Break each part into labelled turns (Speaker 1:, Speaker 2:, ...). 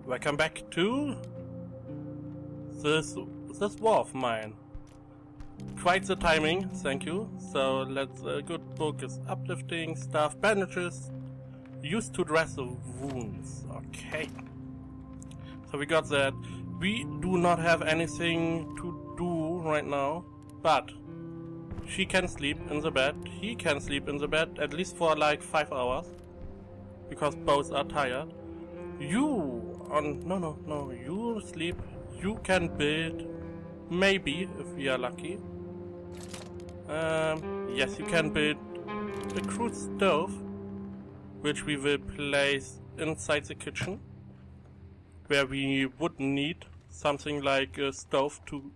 Speaker 1: Welcome back to this war of mine. Quite the timing, thank you. So let's good book is uplifting stuff, bandages used to dress the wounds. Okay. So we got that. We do not have anything to do right now, but she can sleep in the bed. He can sleep in the bed at least for like 5 hours, because both are tired. You sleep. You can build, maybe if we are lucky. Yes, you can build a crude stove, which we will place inside the kitchen, where we would need something like a stove to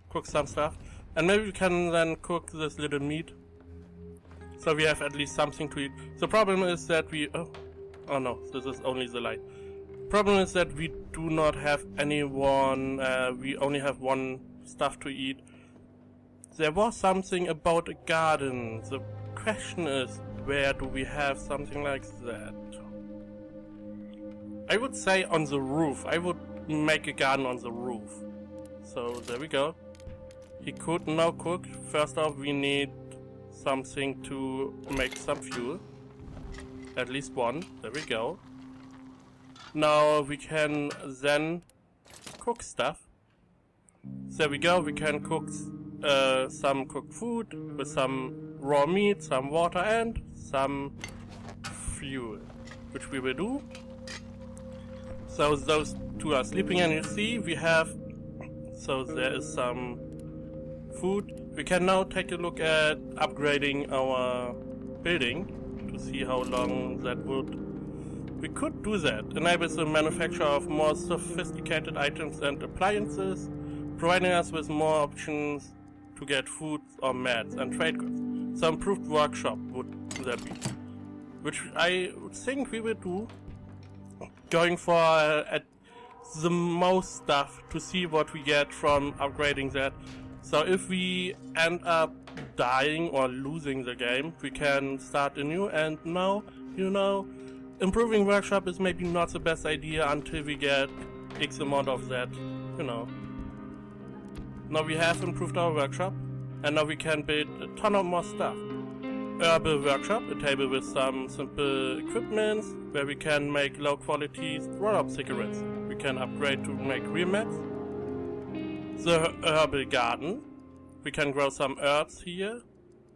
Speaker 1: cook some stuff. And maybe we can then cook this little meat, so we have at least something to eat. The problem is that we... Oh no, this is only the light. Problem is that we do not have anyone, we only have one stuff to eat. There was something about a garden. The question is, where do we have something like that? I would say on the roof. I would make a garden on the roof. So there we go. He could now cook. First off, we need something to make some fuel. At least one. There we go. Now we can then cook stuff. There we go. We can cook some cooked food with some raw meat, some water, and some fuel, which we will do. So those two are sleeping, and you see we have... So there is some food. We can now take a look at upgrading our building to see how long that would... We could do that. Enables the manufacture of more sophisticated items and appliances, providing us with more options to get food or meds and trade goods. Some improved workshop would that be, which I think we will do, going for at the most stuff to see what we get from upgrading that. So if we end up dying or losing the game, we can start anew. And now, you know, improving workshop is maybe not the best idea until we get X amount of that, you know. Now we have improved our workshop, and now we can build a ton of more stuff. Herbal workshop, a table with some simple equipment, where we can make low quality roll-up cigarettes. We can upgrade to make real meds. The herbal garden, we can grow some herbs here,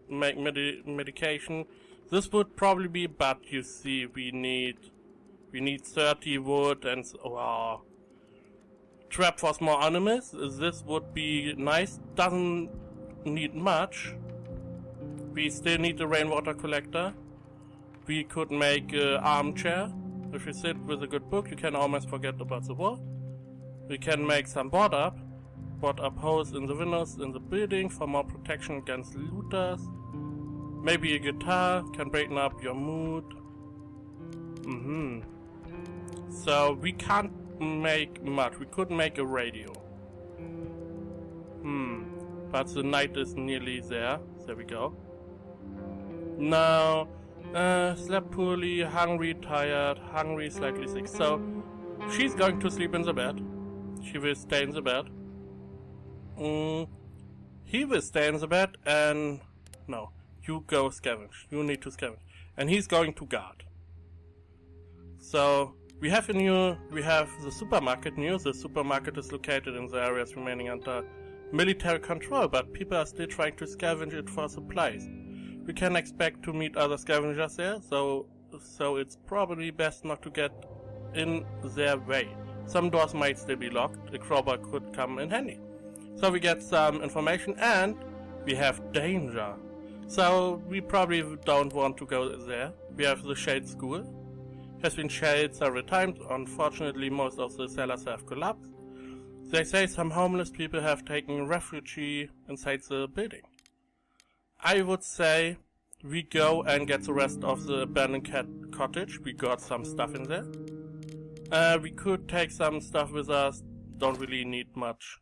Speaker 1: make medication. This would probably be, but you see, we need 30 wood and trap for small animals. This would be nice. Doesn't need much. We still need the rainwater collector. We could make an armchair. If you sit with a good book, you can almost forget about the war. We can make some board up holes in the windows in the building for more protection against looters. Maybe a guitar can brighten up your mood. So we can't make much. We could make a radio. But the night is nearly there. There we go. Now, slept poorly, hungry, tired, hungry, slightly sick. So she's going to sleep in the bed. She will stay in the bed. He will stay in the bed, and no. You go scavenge. You need to scavenge. And he's going to guard. So, we have the supermarket new. The supermarket is located in the areas remaining under military control, but people are still trying to scavenge it for supplies. We can expect to meet other scavengers there, so it's probably best not to get in their way. Some doors might still be locked. A crowbar could come in handy. So we get some information, and we have danger. So we probably don't want to go there. We have the Shade School. Has been shelled several times. Unfortunately, most of the cellars have collapsed. They say some homeless people have taken refuge inside the building. I would say we go and get the rest of the abandoned cottage. We got some stuff in there. We could take some stuff with us. Don't really need much.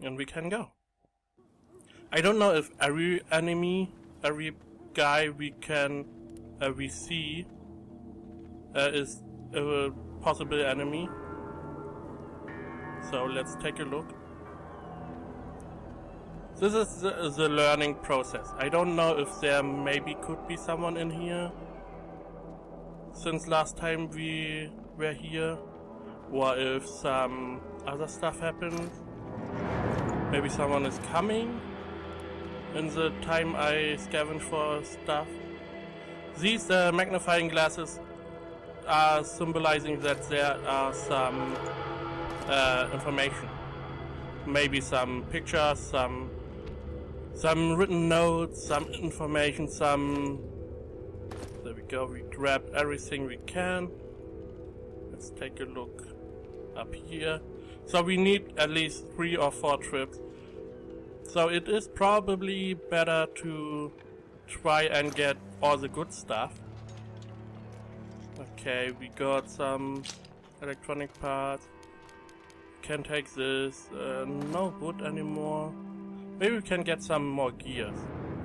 Speaker 1: And we can go. I don't know if every enemy, every guy we see is possible enemy. So let's take a look. This is the learning process. I don't know if there maybe could be someone in here since last time we were here, or if some other stuff happened. Maybe someone is coming in the time I scavenge for stuff. These magnifying glasses are symbolizing that there are some information. Maybe some pictures, some written notes, some information, some... There we go, we grab everything we can. Let's take a look up here. So we need at least 3 or 4 trips. So it is probably better to try and get all the good stuff. Okay, we got some electronic parts. Can take this. No wood anymore. Maybe we can get some more gears.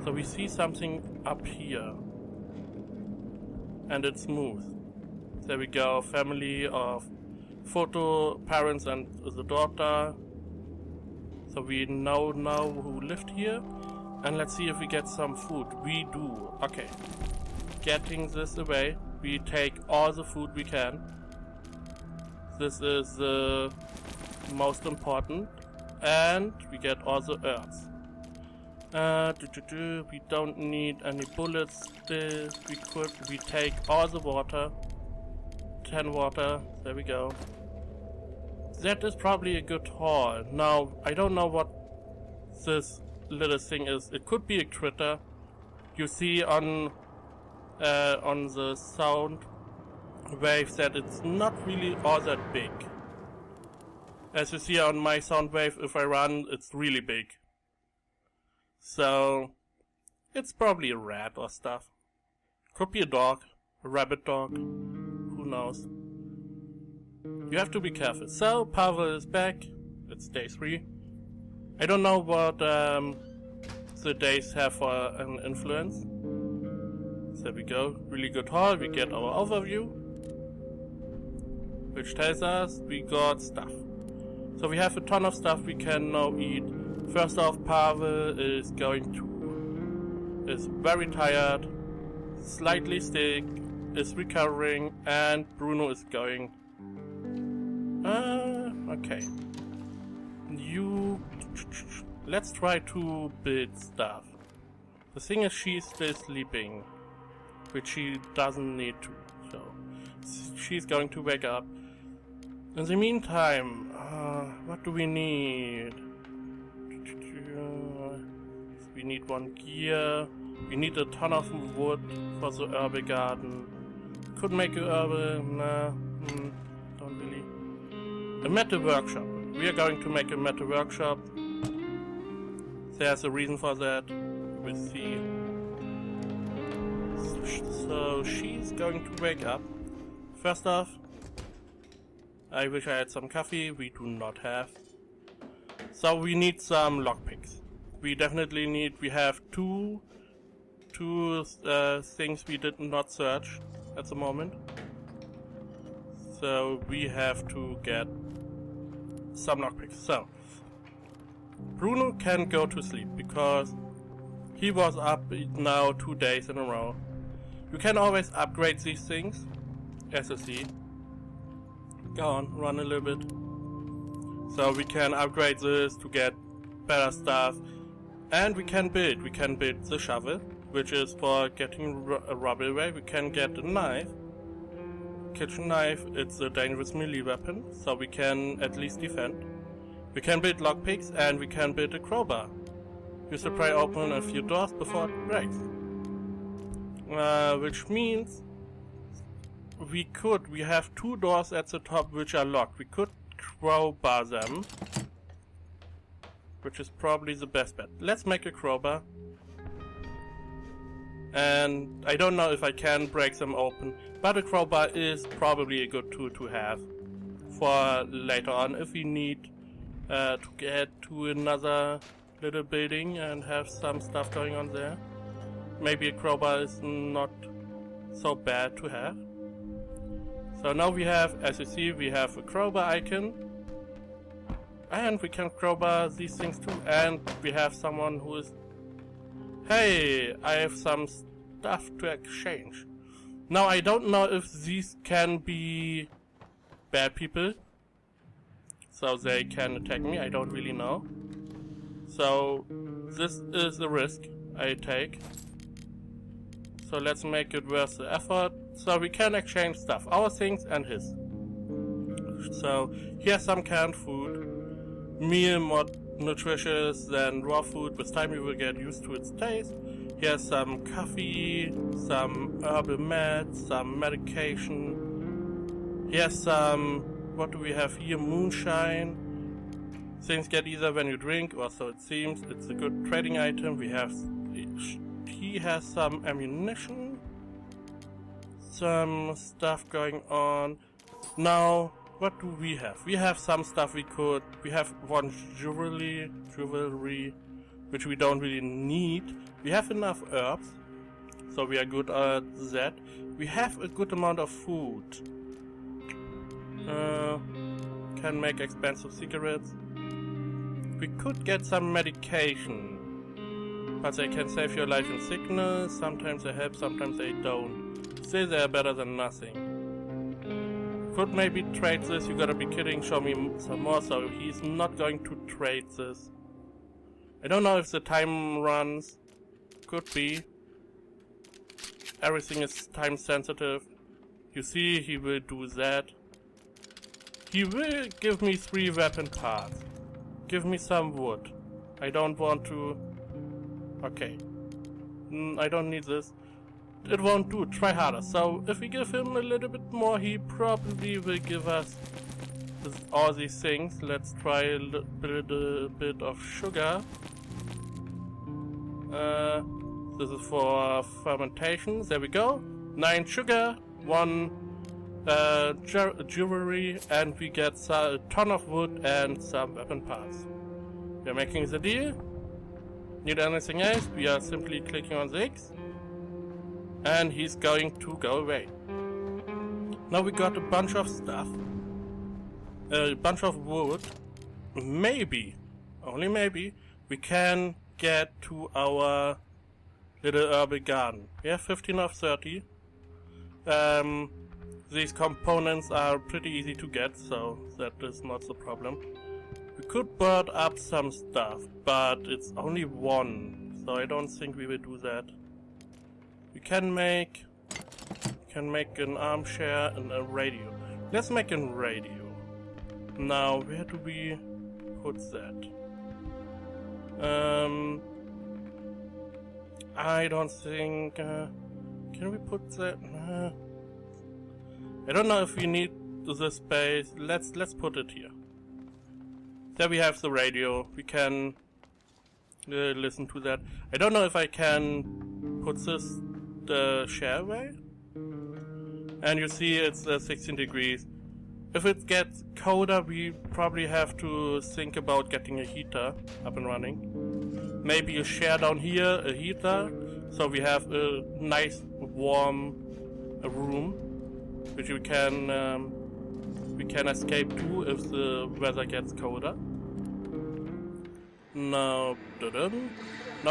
Speaker 1: So we see something up here. And it's smooth. There we go. Family of photo, parents and the daughter. So we know now who lived here. And let's see if we get some food. We do. Okay. Getting this away. We take all the food we can. This is the most important. And we get all the herbs. We don't need any bullets. We take all the water. 10 water. There we go. That is probably a good haul. Now, I don't know what this little thing is. It could be a critter. You see on the sound wave that it's not really all that big. As you see on my sound wave, if I run, it's really big. So, it's probably a rat or stuff. Could be a dog, a rabbit dog, who knows. You have to be careful. So, Pavel is back. It's day 3. I don't know what the days have for an influence. There we go. Really good haul. We get our overview, which tells us we got stuff. So we have a ton of stuff we can now eat. First off, Pavel is very tired, slightly sick, is recovering, and Bruno is going. Okay. Let's try to build stuff. The thing is, she's still sleeping, which she doesn't need to, so she's going to wake up. In the meantime, what do we need? We need 1 gear. We need a ton of wood for the herbal garden. Could make a herbal, nah, don't really. A metal workshop. We are going to make a metal workshop. There's a reason for that. We'll see. So she's going to wake up. First off, I wish I had some coffee. We do not have. So we need some lockpicks. We definitely need. We have two things we did not search at the moment. So we have to get some lockpicks. So Bruno can go to sleep because he was up now 2 days in a row. You can always upgrade these things, as you see. Go on, run a little bit. So we can upgrade this to get better stuff. And we can build. We can build the shovel, which is for getting rubble away. We can get a knife. Kitchen knife, it's a dangerous melee weapon, so we can at least defend. We can build lockpicks and we can build a crowbar. Use to pry open a few doors before it breaks. Which means we have 2 doors at the top which are locked. We could crowbar them, which is probably the best bet. Let's make a crowbar. And I don't know if I can break them open, but a crowbar is probably a good tool to have for later on if we need to get to another little building and have some stuff going on there. Maybe a crowbar is not so bad to have. So now we have, as you see, we have a crowbar icon. And we can crowbar these things too. And we have someone who is... Hey, I have some stuff to exchange. Now I don't know if these can be bad people. So they can attack me, I don't really know. So this is a risk I take. So let's make it worth the effort. So we can exchange stuff, our things and his. So here's some canned food. Meal more nutritious than raw food. With time you will get used to its taste. Here's some coffee, some herbal meds, some medication. Here's some, what do we have here? Moonshine. Things get easier when you drink, or so it seems. It's a good trading item. We have, he has some ammunition, some stuff going on. Now, what do we have? We have some stuff we have one jewelry, which we don't really need. We have enough herbs, so we are good at that. We have a good amount of food. Can make expensive cigarettes. We could get some medication, but they can save your life in sickness. Sometimes they help, sometimes they don't. Say they are better than nothing. Could maybe trade this. You gotta be kidding. Show me some more. So he's not going to trade this. I don't know if the time runs. Could be. Everything is time sensitive. You see, he will do that. He will give me 3 weapon parts. Give me some wood. I don't want to... Okay. I don't need this. It won't do. Try harder. So, if we give him a little bit more, he probably will give us all these things. Let's try a little bit of sugar. This is for fermentation. There we go. 9 sugar, 1 jewelry, and we get a ton of wood and some weapon parts. We are making the deal. Need anything else? We are simply clicking on the X. And he's going to go away. Now we got a bunch of stuff. A bunch of wood. Maybe, only maybe, we can get to our little herbal garden. We have 15 of 30. These components are pretty easy to get, so that is not the problem. We could burn up some stuff, but it's only 1, so I don't think we will do that. We can make an armchair and a radio. Let's make a radio. Now, where do we put that? I don't think... can we put that? I don't know if we need the space. Let's put it here. There we have the radio. We can listen to that. I don't know if I can put this the share away. And you see it's 16 degrees. If it gets colder, we probably have to think about getting a heater up and running. Maybe a share down here, a heater, so we have a nice warm room, which we can escape to if the weather gets colder. Now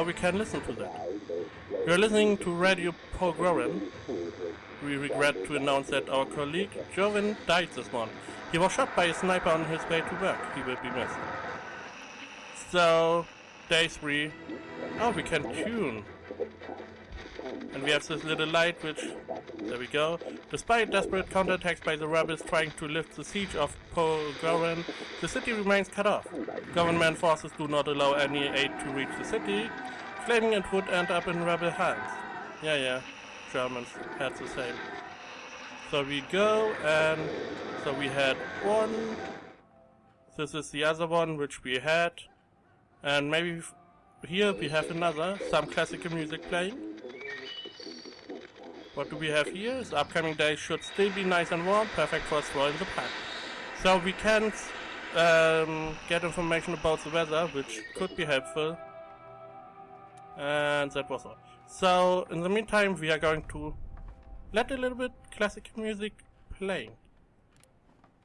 Speaker 1: we can listen to that. We are listening to Radio Pogroren. We regret to announce that our colleague Joven died this morning. He was shot by a sniper on his way to work. He will be missed. So, day 3. Oh, we can tune. And we have this little light which... There we go. Despite desperate counterattacks by the rebels trying to lift the siege of Pogroren, the city remains cut off. Government forces do not allow any aid to reach the city, claiming it would end up in rebel hands. Yeah. Germans had the same. So we go, and so we had 1. This is the other one which we had, and maybe here we have another, some classical music playing. What do we have here? The upcoming days should still be nice and warm, perfect for a stroll in the park. So we can get information about the weather, which could be helpful. And that was all. So, in the meantime, we are going to let a little bit classical music playing.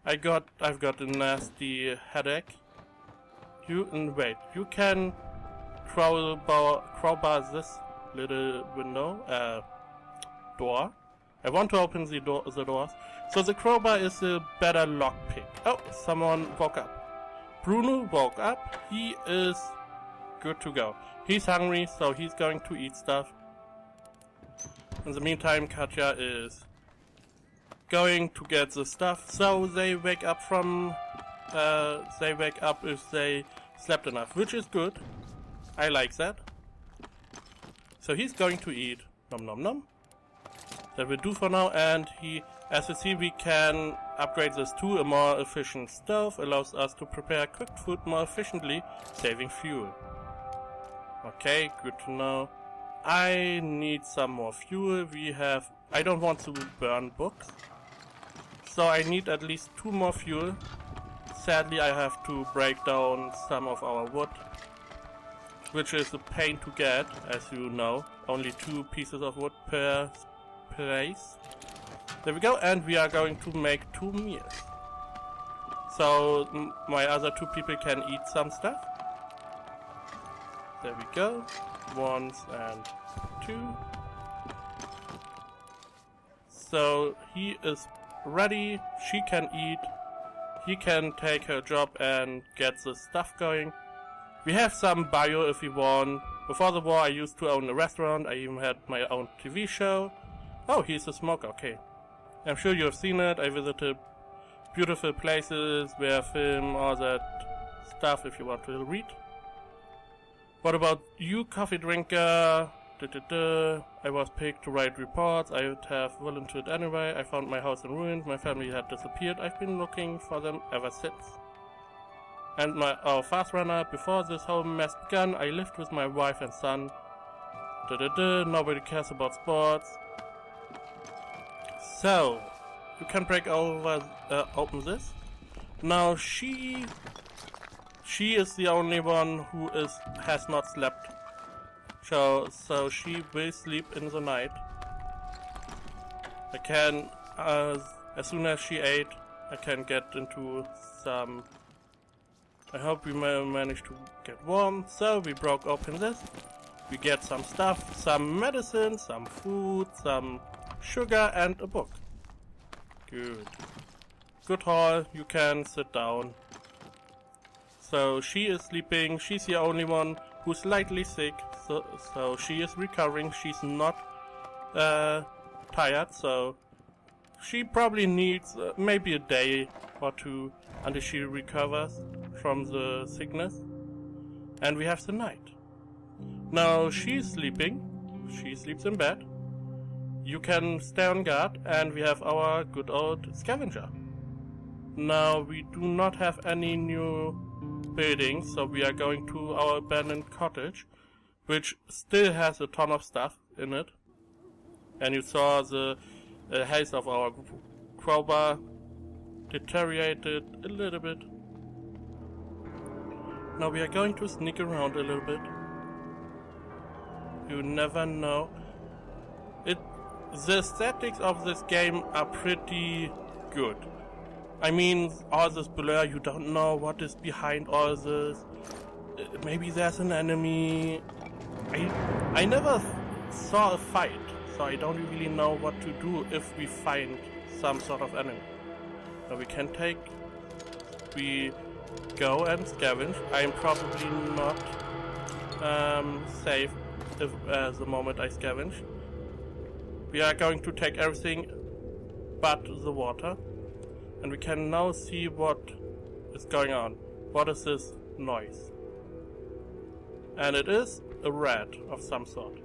Speaker 1: I've got a nasty headache. Wait, you can crowbar this little window, door. I want to open the doors. So the crowbar is a better lockpick. Oh, someone woke up. Bruno woke up. He is good to go. He's hungry, so he's going to eat stuff. In the meantime, Katja is going to get the stuff, so they wake up if they slept enough, which is good. I like that. So he's going to eat. Nom nom nom. That will do for now, and as you see, we can upgrade this to a more efficient stove. Allows us to prepare cooked food more efficiently, saving fuel. Okay, good to know. I need some more fuel. I don't want to burn books, so I need at least 2 more fuel. Sadly, I have to break down some of our wood, which is a pain to get, as you know. Only 2 pieces of wood per place. There we go, and we are going to make 2 meals. So my other 2 people can eat some stuff. There we go. 1 and 2. So he is ready. She can eat. He can take her job and get the stuff going. We have some bio if we want. Before the war I used to own a restaurant. I even had my own TV show. Oh, he's a smoker, okay. I'm sure you have seen it. I visited beautiful places where film, all that stuff if you want to read. What about you, coffee drinker? I was picked to write reports. I would have volunteered anyway. I found my house in ruins. My family had disappeared. I've been looking for them ever since. And our fast runner, before this whole mess began, I lived with my wife and son. Nobody cares about sports. So, you can open this. Now she is the only one who has not slept. So she will sleep in the night. I can, as soon as she ate, I can get into some. I hope we manage to get warm. So we broke open this. We get some stuff, some medicine, some food, some sugar, and a book. Good. Good haul. You can sit down. So she is sleeping. She's the only one who's slightly sick. So she is recovering. She's not tired. So she probably needs maybe a day or 2 until she recovers from the sickness. And we have the night. Now she's sleeping. She sleeps in bed. You can stay on guard, and we have our good old scavenger. Now we do not have any new buildings, so we are going to our abandoned cottage, which still has a ton of stuff in it. And you saw the health of our crowbar deteriorated a little bit. Now we are going to sneak around a little bit. You never know. The aesthetics of this game are pretty good. I mean, all this blur, you don't know what is behind all this. Maybe there's an enemy. I never saw a fight, so I don't really know what to do if we find some sort of enemy. So we go and scavenge. I'm probably not safe the moment I scavenge. We are going to take everything but the water. And we can now see what is going on. What is this noise? And it is a rat of some sort.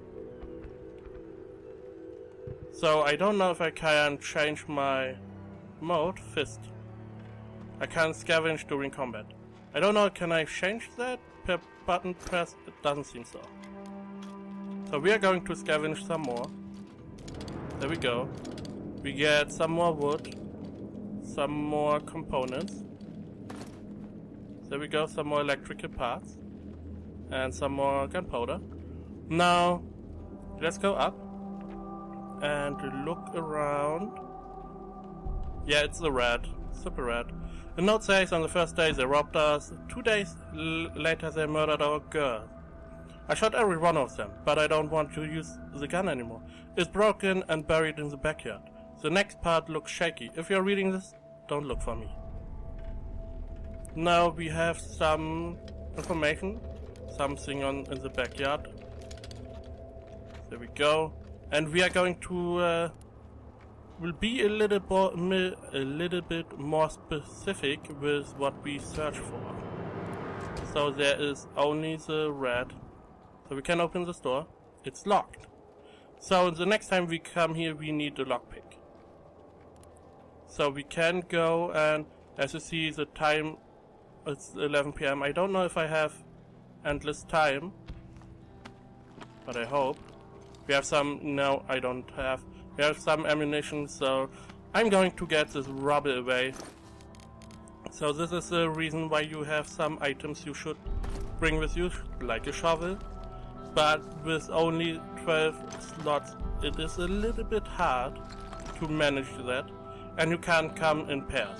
Speaker 1: So I don't know if I can change my mode, fist. I can scavenge during combat. I don't know, can I change that per button press? It doesn't seem so. So we are going to scavenge some more. There we go. We get some more wood. Some more components. There we go, some more electrical parts. And some more gunpowder. Now, let's go up and look around. Yeah, it's the rat. Super rad. The note says on the first day they robbed us, 2 days later they murdered our girl. I shot every one of them, but I don't want to use the gun anymore. It's broken and buried in the backyard. The next part looks shaky. If you're reading this, don't look for me. Now we have some information. Something in the backyard. There we go. And we are going to will be a little bit more specific with what we search for. So there is only the red. So we can open this door. It's locked. So the next time we come here we need a lockpick. So we can go, and as you see the time, it's 11 PM. I don't know if I have endless time, but I hope. We have some, no I don't have. We have some ammunition, so I'm going to get this rubble away. So this is the reason why you have some items you should bring with you, like a shovel. But with only 12 slots it is a little bit hard to manage that. And you can't come in pairs,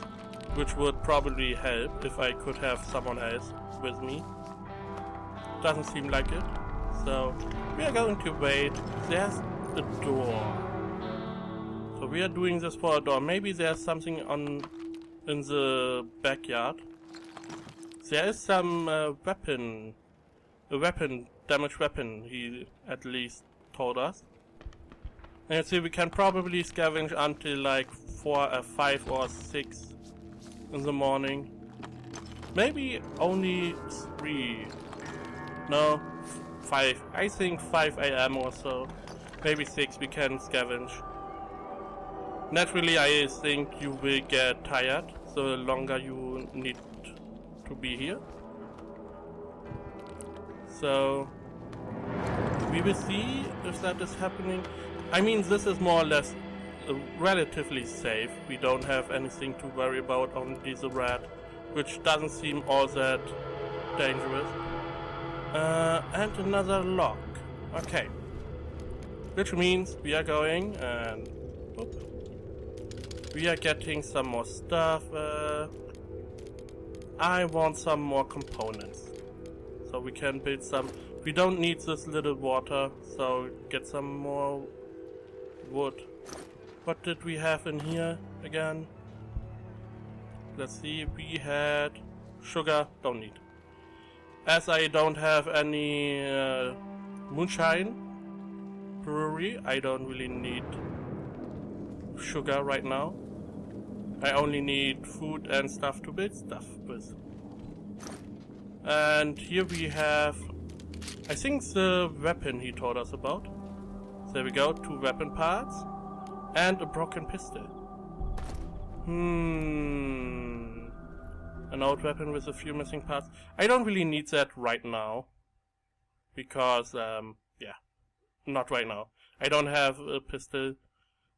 Speaker 1: which would probably help if I could have someone else with me. Doesn't seem like it. So we are going to wait. There's a door. So we are doing this for a door. Maybe there's something in the backyard. There is some weapon. A weapon, damaged weapon, he at least told us. And you see we can probably scavenge until like 5 or 6 in the morning. Maybe only 3. No, 5. I think 5 AM or so. Maybe 6 we can scavenge. Naturally I think you will get tired the longer you need to be here. So we will see if that is happening. I mean, this is more or less relatively safe. We don't have anything to worry about, only the rat, which doesn't seem all that dangerous. And another lock. Okay. Which means we are going and we are getting some more stuff. I want some more components. So we can build some. We don't need this little water, so get some more wood. What did we have in here again? Let's see, we had sugar, don't need. As I don't have any moonshine brewery, I don't really need sugar right now. I only need food and stuff to build stuff with. And here we have, I think, the weapon he told us about. There we go, 2 weapon parts and a broken pistol. An old weapon with a few missing parts. I don't really need that right now because yeah, not right now. I don't have a pistol,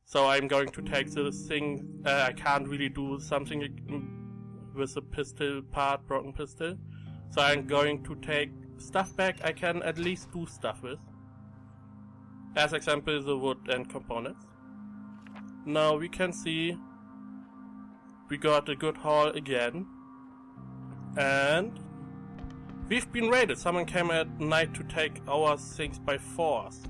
Speaker 1: so I'm going to take this thing. I can't really do something with a pistol part, broken pistol. So I'm going to take stuff back I can at least do stuff with. As example, the wood and components. Now we can see we got a good haul again. And we've been raided. Someone came at night to take our things by force.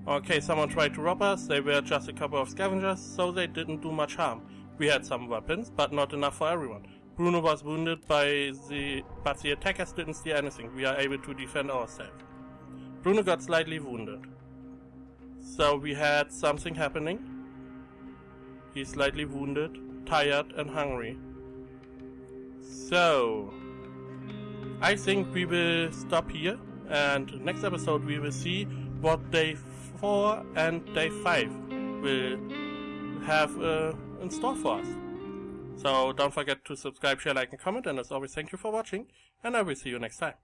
Speaker 1: Okay, someone tried to rob us. They were just a couple of scavengers, so they didn't do much harm. We had some weapons, but not enough for everyone. Bruno was wounded but the attackers didn't steal anything. We are able to defend ourselves. Bruno got slightly wounded. So we had something happening. He's slightly wounded, tired and hungry. So I think we will stop here, and next episode we will see what day 4 and day 5 will have in store for us. So don't forget to subscribe, share, like and comment, and as always thank you for watching, and I will see you next time.